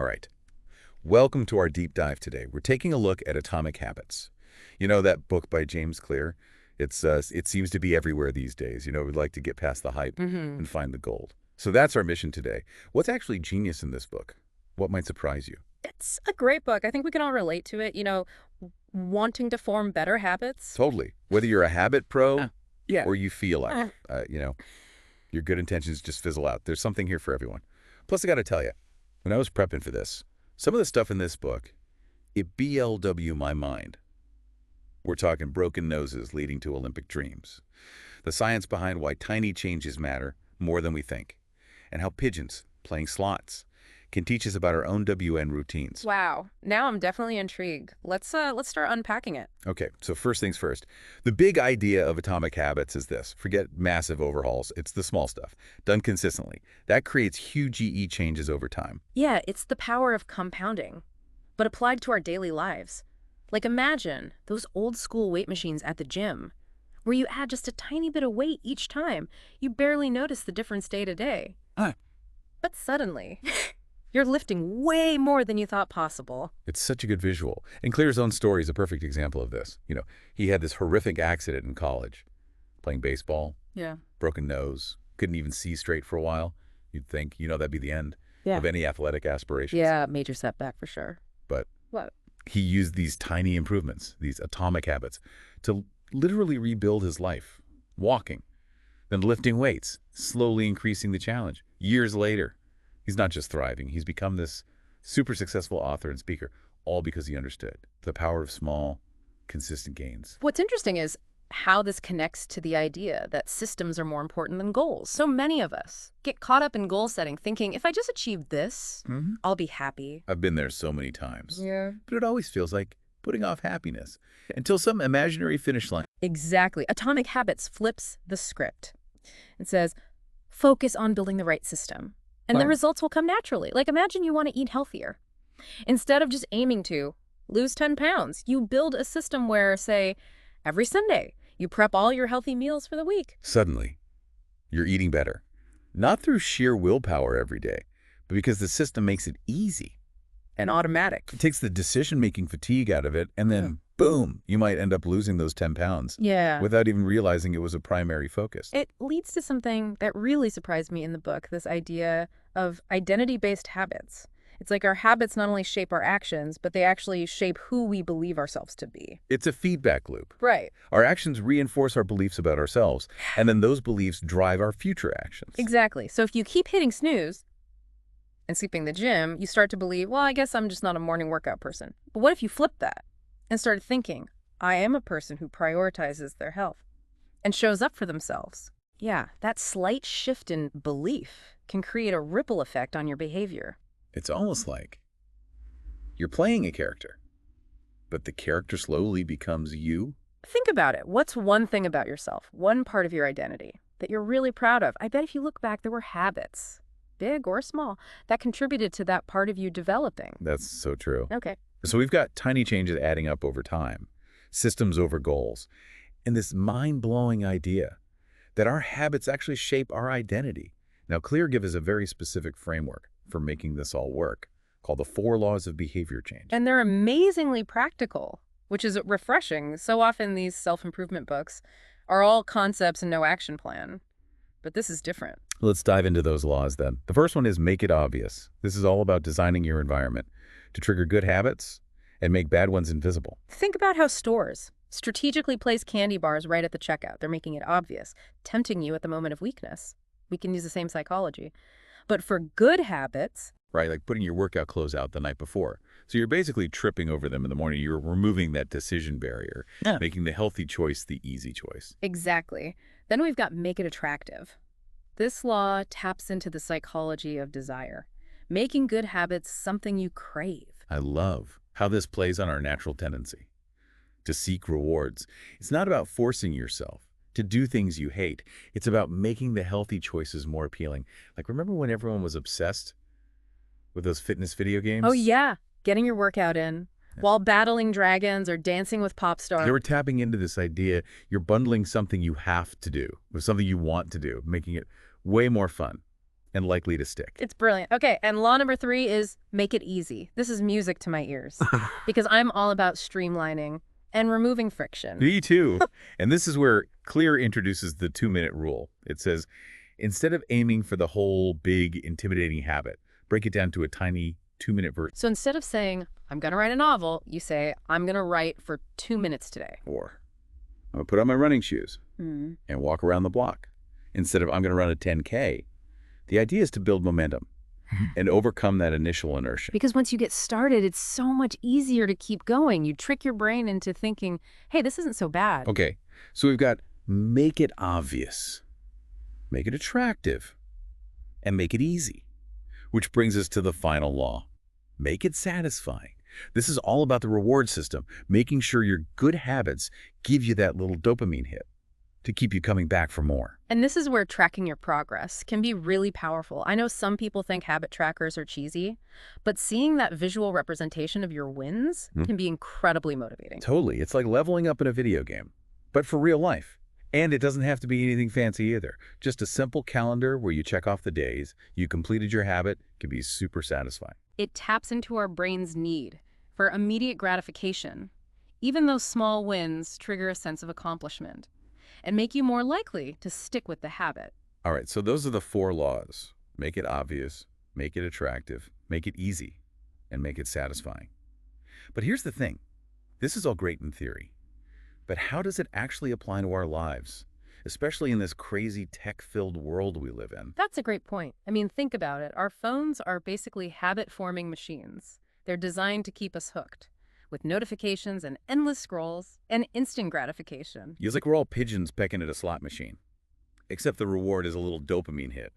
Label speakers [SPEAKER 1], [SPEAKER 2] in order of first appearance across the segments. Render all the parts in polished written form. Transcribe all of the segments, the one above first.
[SPEAKER 1] All right. Welcome to our deep dive today. We're taking a look at Atomic Habits. You know that book by James Clear? It seems to be everywhere these days. We'd like to get past the hype
[SPEAKER 2] Hmm.
[SPEAKER 1] and find the gold. So that's our mission today. What's actually genius in this book? What might surprise you?
[SPEAKER 2] It's a great book. I think we can all relate to it. Wanting to form better habits.
[SPEAKER 1] Totally. Whether you're a habit pro
[SPEAKER 2] Yeah.
[SPEAKER 1] or you feel like,
[SPEAKER 2] Uh,
[SPEAKER 1] your good intentions just fizzle out, there's something here for everyone. Plus, I got to tell you, when I was prepping for this, some of the stuff in this book, it BLW my mind. We're talking broken noses leading to Olympic dreams. The science behind why tiny changes matter more than we think. And how pigeons, playing slots, can teach us about our own WN routines.
[SPEAKER 2] Wow. Now I'm definitely intrigued. Let's start unpacking it.
[SPEAKER 1] Okay, so first things first. The big idea of Atomic Habits is this. Forget massive overhauls. It's the small stuff, done consistently. That creates huge EE changes over time.
[SPEAKER 2] Yeah, it's the power of compounding, but applied to our daily lives. Like imagine those old school weight machines at the gym, where you add just a tiny bit of weight each time. You barely notice the difference day to day.
[SPEAKER 1] Ah.
[SPEAKER 2] But suddenly, you're lifting way more than you thought possible.
[SPEAKER 1] It's such a good visual. And Clear's own story is a perfect example of this. He had this horrific accident in college, playing baseball,
[SPEAKER 2] Yeah.
[SPEAKER 1] broken nose, couldn't even see straight for a while. You'd think, that'd be the end of any athletic aspirations.
[SPEAKER 2] Yeah, major setback for sure.
[SPEAKER 1] But
[SPEAKER 2] What?
[SPEAKER 1] he used these tiny improvements, these atomic habits, to literally rebuild his life. Walking, then lifting weights, slowly increasing the challenge. Years later, he's not just thriving, he's become this super successful author and speaker, all because he understood the power of small, consistent gains.
[SPEAKER 2] What's interesting is how this connects to the idea that systems are more important than goals. So many of us get caught up in goal setting, thinking, if I just achieve this, I'll be happy.
[SPEAKER 1] I've been there so many times.
[SPEAKER 2] Yeah.
[SPEAKER 1] But it always feels like putting off happiness until some imaginary finish line.
[SPEAKER 2] Exactly. Atomic Habits flips the script. It says, focus on building the right system, and the
[SPEAKER 1] Fine.
[SPEAKER 2] results will come naturally. Like imagine you want to eat healthier. Instead of just aiming to lose 10 pounds, you build a system where, say, every Sunday, you prep all your healthy meals for the week.
[SPEAKER 1] Suddenly, you're eating better. Not through sheer willpower every day, but because the system makes it easy.
[SPEAKER 2] And automatic.
[SPEAKER 1] It takes the decision-making fatigue out of it, and then, boom, you might end up losing those 10 pounds
[SPEAKER 2] Yeah.
[SPEAKER 1] without even realizing it was a primary focus.
[SPEAKER 2] It leads to something that really surprised me in the book, this idea of identity-based habits. It's like our habits not only shape our actions, but they actually shape who we believe ourselves to be.
[SPEAKER 1] It's a feedback loop.
[SPEAKER 2] Right.
[SPEAKER 1] Our actions reinforce our beliefs about ourselves, and then those beliefs drive our future actions.
[SPEAKER 2] Exactly. So if you keep hitting snooze and skipping the gym, you start to believe, well, I guess I'm just not a morning workout person. But what if you flip that and started thinking, I am a person who prioritizes their health and shows up for themselves? Yeah, that slight shift in belief can create a ripple effect on your behavior.
[SPEAKER 1] It's almost like you're playing a character, but the character slowly becomes you.
[SPEAKER 2] Think about it. What's one thing about yourself, one part of your identity, that you're really proud of? I bet if you look back, there were habits, big or small, that contributed to that part of you developing.
[SPEAKER 1] That's so true.
[SPEAKER 2] Okay.
[SPEAKER 1] So we've got tiny changes adding up over time, systems over goals, and this mind-blowing idea that our habits actually shape our identity. Now, Clear gives us a very specific framework for making this all work, called the 4 laws of behavior change.
[SPEAKER 2] And they're amazingly practical, which is refreshing. So often these self-improvement books are all concepts and no action plan. But this is different.
[SPEAKER 1] Let's dive into those laws then. The first one is make it obvious. This is all about designing your environment to trigger good habits and make bad ones invisible.
[SPEAKER 2] Think about how stores strategically place candy bars right at the checkout. They're making it obvious, tempting you at the moment of weakness. We can use the same psychology. But for good habits,
[SPEAKER 1] Right, like putting your workout clothes out the night before. So you're basically tripping over them in the morning. You're removing that decision barrier, making the healthy choice the easy choice.
[SPEAKER 2] exactly. Then we've got make it attractive. This law taps into the psychology of desire, making good habits something you crave.
[SPEAKER 1] I love how this plays on our natural tendency to seek rewards. It's not about forcing yourself to do things you hate. It's about making the healthy choices more appealing. Like, remember when everyone was obsessed with those fitness video games?
[SPEAKER 2] Oh, yeah. Getting your workout in while battling dragons or dancing with pop stars.
[SPEAKER 1] They were tapping into this idea. You're bundling something you have to do with something you want to do, making it way more fun. and likely to stick.
[SPEAKER 2] It's brilliant. Okay, and law number 3 is make it easy. This is music to my ears because I'm all about streamlining and removing friction.
[SPEAKER 1] Me too. And this is where Clear introduces the 2-minute rule. It says, instead of aiming for the whole big, intimidating habit, break it down to a tiny 2-minute version.
[SPEAKER 2] So instead of saying, I'm going to write a novel, you say, I'm going to write for 2 minutes today.
[SPEAKER 1] Or, I'm going to put on my running shoes
[SPEAKER 2] Mm.
[SPEAKER 1] and walk around the block. Instead of, I'm going to run a 10K. The idea is to build momentum and overcome that initial inertia.
[SPEAKER 2] Because once you get started, it's so much easier to keep going. You trick your brain into thinking, hey, this isn't so bad.
[SPEAKER 1] Okay, so we've got make it obvious, make it attractive, and make it easy, which brings us to the final law. Make it satisfying. This is all about the reward system, making sure your good habits give you that little dopamine hit to keep you coming back for more.
[SPEAKER 2] And this is where tracking your progress can be really powerful. I know some people think habit trackers are cheesy, but seeing that visual representation of your wins can be incredibly motivating.
[SPEAKER 1] Totally. It's like leveling up in a video game, but for real life. And it doesn't have to be anything fancy either. Just a simple calendar where you check off the days you completed your habit can be super satisfying.
[SPEAKER 2] It taps into our brain's need for immediate gratification. Even those small wins trigger a sense of accomplishment and make you more likely to stick with the habit.
[SPEAKER 1] All right, so those are the 4 laws. Make it obvious, make it attractive, make it easy, and make it satisfying. But here's the thing. This is all great in theory. But how does it actually apply to our lives, especially in this crazy tech-filled world we live in?
[SPEAKER 2] That's a great point. I mean, think about it. Our phones are basically habit-forming machines. They're designed to keep us hooked, with notifications and endless scrolls and instant gratification.
[SPEAKER 1] It's like we're all pigeons pecking at a slot machine, except the reward is a little dopamine hit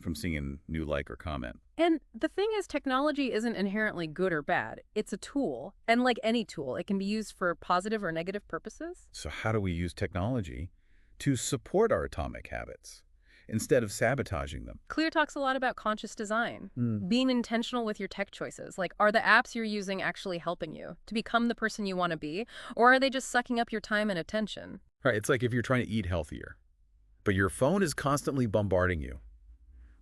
[SPEAKER 1] from seeing a new like or comment.
[SPEAKER 2] And the thing is, technology isn't inherently good or bad. It's a tool, and like any tool, it can be used for positive or negative purposes.
[SPEAKER 1] So how do we use technology to support our atomic habits instead of sabotaging them?
[SPEAKER 2] Clear talks a lot about conscious design, being intentional with your tech choices. Like, are the apps you're using actually helping you to become the person you want to be, or are they just sucking up your time and attention?
[SPEAKER 1] Right, it's like if you're trying to eat healthier, but your phone is constantly bombarding you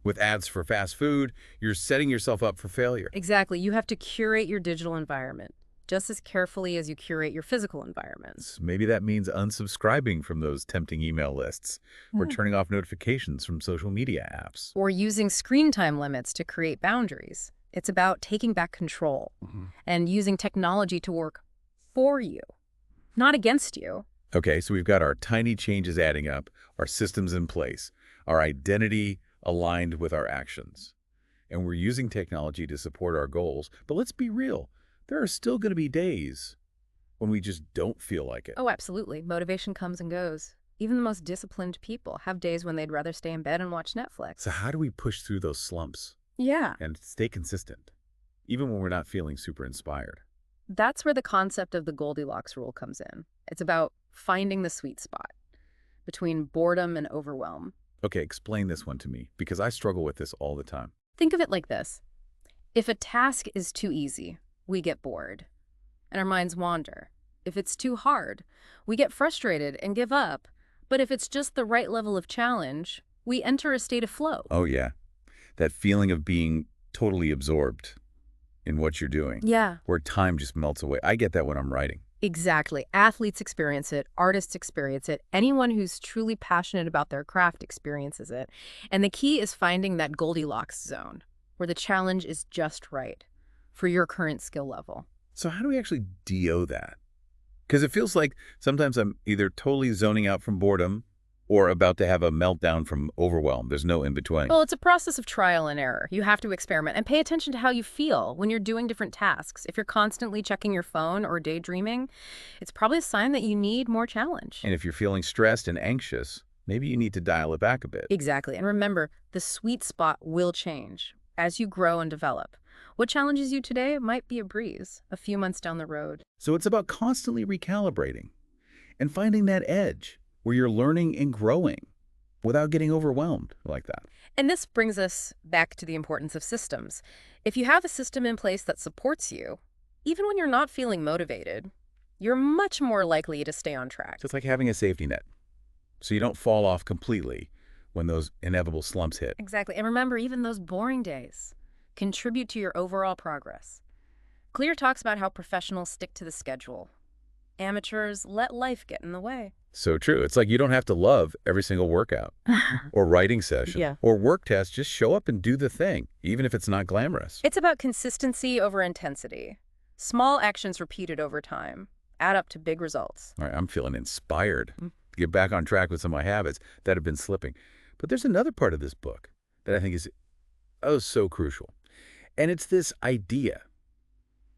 [SPEAKER 1] with ads for fast food, you're setting yourself up for failure.
[SPEAKER 2] Exactly. You have to curate your digital environment just as carefully as you curate your physical environments.
[SPEAKER 1] Maybe that means unsubscribing from those tempting email lists or turning off notifications from social media apps.
[SPEAKER 2] Or using screen time limits to create boundaries. It's about taking back control and using technology to work for you, not against you.
[SPEAKER 1] Okay, so we've got our tiny changes adding up, our systems in place, our identity aligned with our actions. And we're using technology to support our goals. But let's be real. There are still going to be days when we just don't feel like it.
[SPEAKER 2] Oh, absolutely. Motivation comes and goes. Even the most disciplined people have days when they'd rather stay in bed and watch Netflix.
[SPEAKER 1] So how do we push through those slumps
[SPEAKER 2] Yeah.
[SPEAKER 1] and stay consistent, even when we're not feeling super inspired?
[SPEAKER 2] That's where the concept of the Goldilocks rule comes in. It's about finding the sweet spot between boredom and overwhelm.
[SPEAKER 1] Okay, explain this one to me, because I struggle with this all the time.
[SPEAKER 2] Think of it like this. If a task is too easy, we get bored, and our minds wander. If it's too hard, we get frustrated and give up. But if it's just the right level of challenge, we enter a state of flow.
[SPEAKER 1] Oh, yeah. That feeling of being totally absorbed in what you're doing,
[SPEAKER 2] Yeah.
[SPEAKER 1] where time just melts away. I get that when I'm writing.
[SPEAKER 2] Exactly. Athletes experience it. Artists experience it. Anyone who's truly passionate about their craft experiences it. And the key is finding that Goldilocks zone, where the challenge is just right for your current skill level.
[SPEAKER 1] So how do we actually DO that? Because it feels like sometimes I'm either totally zoning out from boredom or about to have a meltdown from overwhelm. There's no in between.
[SPEAKER 2] Well, it's a process of trial and error. You have to experiment and pay attention to how you feel when you're doing different tasks. If you're constantly checking your phone or daydreaming, it's probably a sign that you need more challenge.
[SPEAKER 1] And if you're feeling stressed and anxious, maybe you need to dial it back a bit.
[SPEAKER 2] Exactly. And remember, the sweet spot will change as you grow and develop. What challenges you today might be a breeze a few months down the road.
[SPEAKER 1] So it's about constantly recalibrating and finding that edge where you're learning and growing without getting overwhelmed like that.
[SPEAKER 2] And this brings us back to the importance of systems. If you have a system in place that supports you, even when you're not feeling motivated, you're much more likely to stay on track.
[SPEAKER 1] Just like having a safety net, so you don't fall off completely when those inevitable slumps hit.
[SPEAKER 2] Exactly. And remember, even those boring days contribute to your overall progress. Clear talks about how professionals stick to the schedule. Amateurs let life get in the way.
[SPEAKER 1] So true. It's like you don't have to love every single workout or writing session
[SPEAKER 2] Yeah.
[SPEAKER 1] or work test. Just show up and do the thing, even if it's not glamorous.
[SPEAKER 2] It's about consistency over intensity. Small actions repeated over time add up to big results.
[SPEAKER 1] All right, I'm feeling inspired to get back on track with some of my habits that have been slipping. But there's another part of this book that I think is so crucial. And it's this idea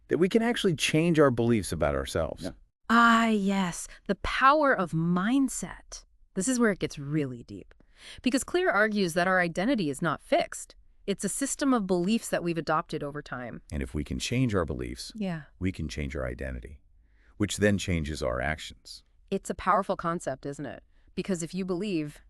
[SPEAKER 1] that we can actually change our beliefs about ourselves.
[SPEAKER 2] Yeah. Ah, yes, the power of mindset. This is where it gets really deep. Because Clear argues that our identity is not fixed. It's a system of beliefs that we've adopted over time.
[SPEAKER 1] And if we can change our beliefs, we can change our identity, which then changes our actions.
[SPEAKER 2] It's a powerful concept, isn't it? Because if you believe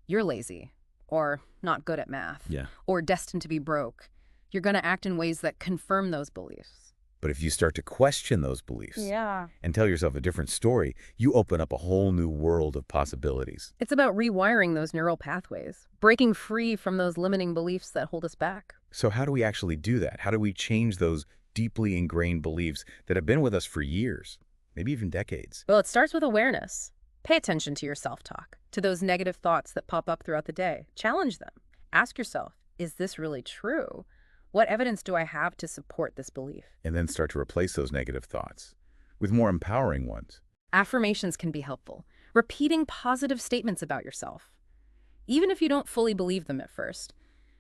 [SPEAKER 2] you're lazy or not good at math or destined to be broke, you're going to act in ways that confirm those beliefs.
[SPEAKER 1] But if you start to question those beliefs and tell yourself a different story, you open up a whole new world of possibilities.
[SPEAKER 2] It's about rewiring those neural pathways, breaking free from those limiting beliefs that hold us back.
[SPEAKER 1] So how do we actually do that? How do we change those deeply ingrained beliefs that have been with us for years, maybe even decades?
[SPEAKER 2] Well, it starts with awareness. Pay attention to your self-talk, to those negative thoughts that pop up throughout the day. Challenge them. Ask yourself, is this really true? What evidence do I have to support this belief?
[SPEAKER 1] And then start to replace those negative thoughts with more empowering ones.
[SPEAKER 2] Affirmations can be helpful. Repeating positive statements about yourself, even if you don't fully believe them at first,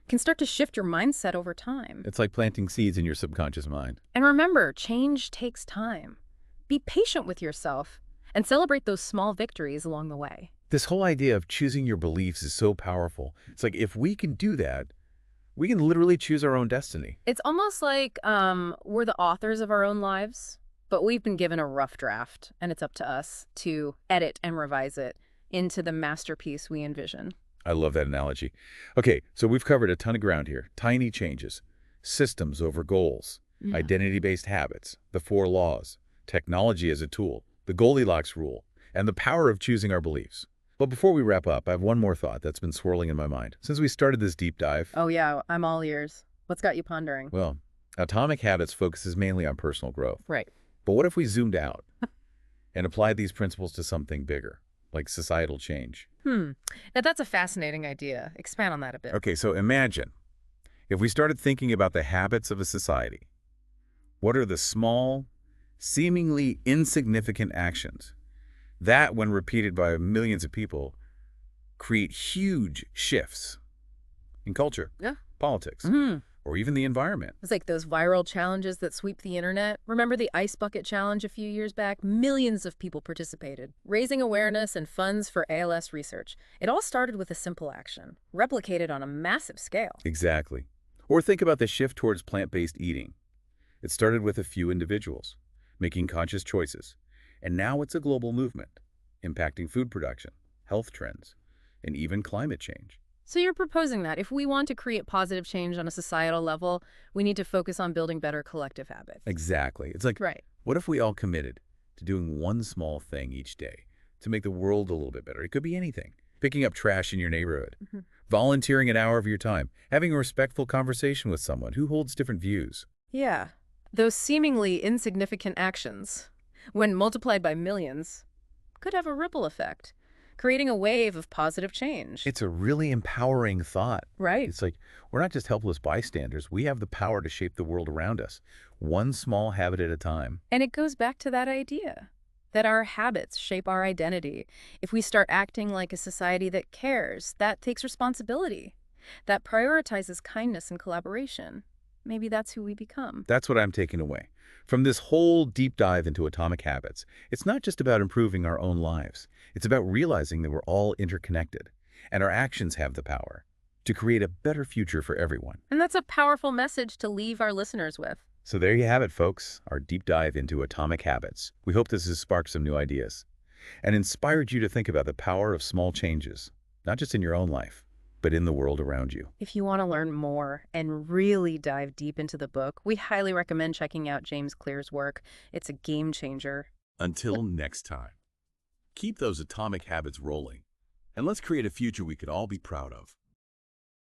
[SPEAKER 2] can start to shift your mindset over time.
[SPEAKER 1] It's like planting seeds in your subconscious mind.
[SPEAKER 2] And remember, change takes time. Be patient with yourself and celebrate those small victories along the way.
[SPEAKER 1] This whole idea of choosing your beliefs is so powerful. It's like if we can do that, we can literally choose our own destiny.
[SPEAKER 2] It's almost like we're the authors of our own lives, but we've been given a rough draft, and it's up to us to edit and revise it into the masterpiece we envision.
[SPEAKER 1] I love that analogy. Okay, so we've covered a ton of ground here. Tiny changes, systems over goals, identity-based habits, the 4 laws, technology as a tool, the Goldilocks rule, and the power of choosing our beliefs. But before we wrap up, I have one more thought that's been swirling in my mind since we started this deep dive.
[SPEAKER 2] Oh yeah, I'm all ears. What's got you pondering?
[SPEAKER 1] Well, Atomic Habits focuses mainly on personal growth.
[SPEAKER 2] Right.
[SPEAKER 1] But what if we zoomed out and applied these principles to something bigger, like societal change?
[SPEAKER 2] Now that's a fascinating idea. Expand on that a bit.
[SPEAKER 1] Okay, so imagine if we started thinking about the habits of a society. What are the small, seemingly insignificant actions that, when repeated by millions of people, create huge shifts in culture, politics, or even the environment?
[SPEAKER 2] It's like those viral challenges that sweep the internet. Remember the ice bucket challenge a few years back? Millions of people participated, raising awareness and funds for ALS research. It all started with a simple action, replicated on a massive scale.
[SPEAKER 1] Exactly. Or think about the shift towards plant-based eating. It started with a few individuals making conscious choices, and now it's a global movement, impacting food production, health trends, and even climate change.
[SPEAKER 2] So you're proposing that if we want to create positive change on a societal level, we need to focus on building better collective habits.
[SPEAKER 1] Exactly. It's like, what if we all committed to doing one small thing each day to make the world a little bit better? It could be anything. Picking up trash in your neighborhood, volunteering an hour of your time, having a respectful conversation with someone who holds different views.
[SPEAKER 2] Yeah. Those seemingly insignificant actions, when multiplied by millions, could have a ripple effect, creating a wave of positive change.
[SPEAKER 1] It's a really empowering thought.
[SPEAKER 2] Right.
[SPEAKER 1] It's like we're not just helpless bystanders. We have the power to shape the world around us, one small habit at a time.
[SPEAKER 2] And it goes back to that idea that our habits shape our identity. If we start acting like a society that cares, that takes responsibility, that prioritizes kindness and collaboration, maybe that's who we become.
[SPEAKER 1] That's what I'm taking away from this whole deep dive into Atomic Habits. It's not just about improving our own lives. It's about realizing that we're all interconnected, and our actions have the power to create a better future for everyone.
[SPEAKER 2] And that's a powerful message to leave our listeners with.
[SPEAKER 1] So there you have it, folks, our deep dive into Atomic Habits. We hope this has sparked some new ideas and inspired you to think about the power of small changes, not just in your own life, but in the world around you.
[SPEAKER 2] If you want to learn more and really dive deep into the book, we highly recommend checking out James Clear's work. It's a game changer.
[SPEAKER 1] Until next time, keep those atomic habits rolling And let's create a future we could all be proud of.